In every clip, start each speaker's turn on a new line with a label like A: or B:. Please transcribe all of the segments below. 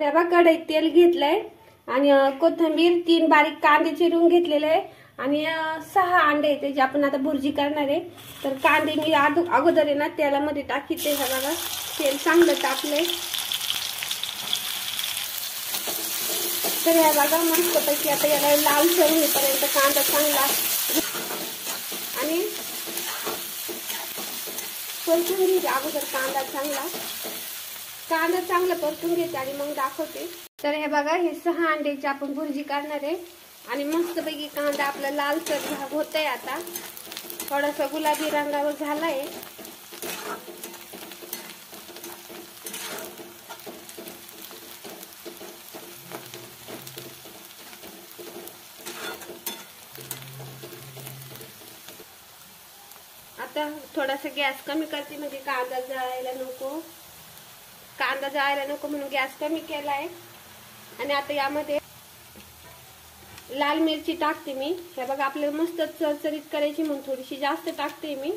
A: हे बघा कढईत तेल घेतलंय आणि कोथिंबीर 3 बारीक कांदे चिरून घेतलेले आहे आणि 6 अंडे त्याची आपण आता भुर्जी करणार आहे। तर कांदे मी अगोदर आहे ना तेलामध्ये टाकीते। हे बघा तेल चांगलं टाकलंय। तर हे बघा मस्तपैकी आता याला लालसर होईपर्यंत कांदा चांगला आणि परतून घ्यायचा अगोदर कांदा चांगला परतून घ्यायचा आणि मग दाखवते। तर हे बघा हे 6 अंड्याची आपण भुर्जी करणार आहे आणि मस्तपैकी कांदा आपला लालसर होतंय। आता थोडासा गुलाबी रंगावर झालाय। आता थोडासा गॅस कमी करते म्हणजे कांदा जळायला नको म्हणून गॅस कमी केलाय। आणि आता यामध्ये लाल मिरची टाकते मी। हे बघा आपल्याला मस्त चरचरीत करायची म्हणून थोडीशी जास्त टाकते मी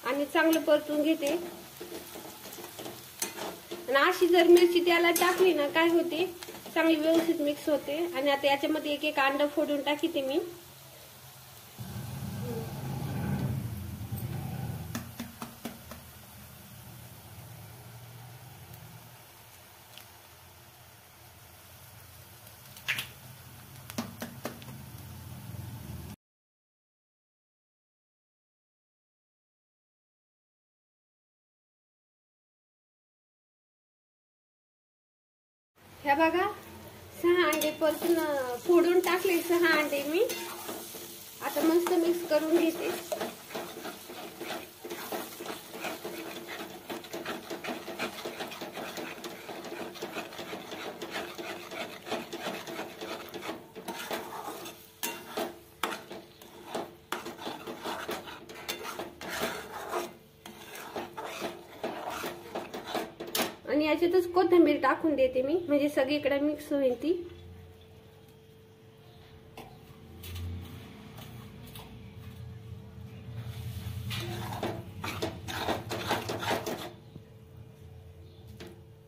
A: आणि चांगलं परतून घेते। आणि अशी जर मिरची त्याला टाकली ना काय होते चांगली व्यवस्थित मिक्स होते। आणि आता याच्यामध्ये एक एक अंड फोडून टाकते मी। हे बघा 6 अंडे परतून फोडून टाकले। 6 अंडे मी आता मस्त मिक्स करून घेते। आणि याच्यातच कोथिंबीर टाकून देते मी म्हणजे सगळीकडे मिक्स होईल ती।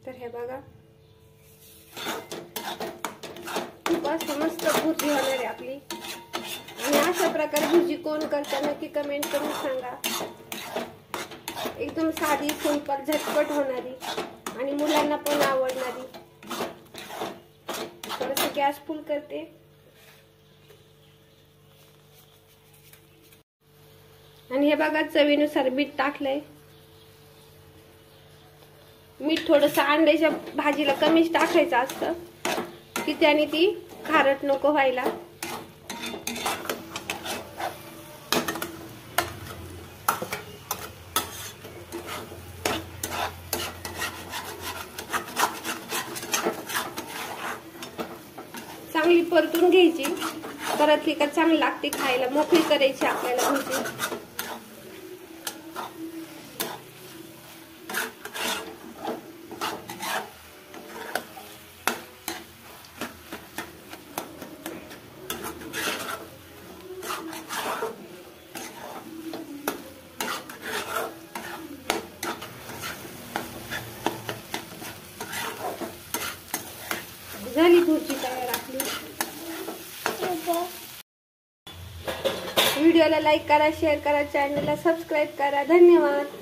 A: तर हे बघा खूप मस्त भुर्जी होणार आहे आपली। आणि अशा प्रकारे भुर्जी कोण करतं नक्की कमेंट करून सांगा। एकदम साधी सिंपल झटपट होणारी आणि मुलांना पण आवडणारी। थोडंसं गॅस फुल करते आणि हे बघा चवीनुसार मीठ टाकलंय। मीठ थोडंसं अंड्याच्या भाजीला कमीच टाकायचं असतं की त्याने ती खारट नको व्हायला। चांगली परतून घ्यायची परतली का चांगली लागते खायला। मोकळी करायची आपल्याला भुर्जी। झाली भुर्जी तयार आपली। व्हिडिओला लाईक करा, शेअर करा, चॅनलला सबस्क्राईब करा। धन्यवाद।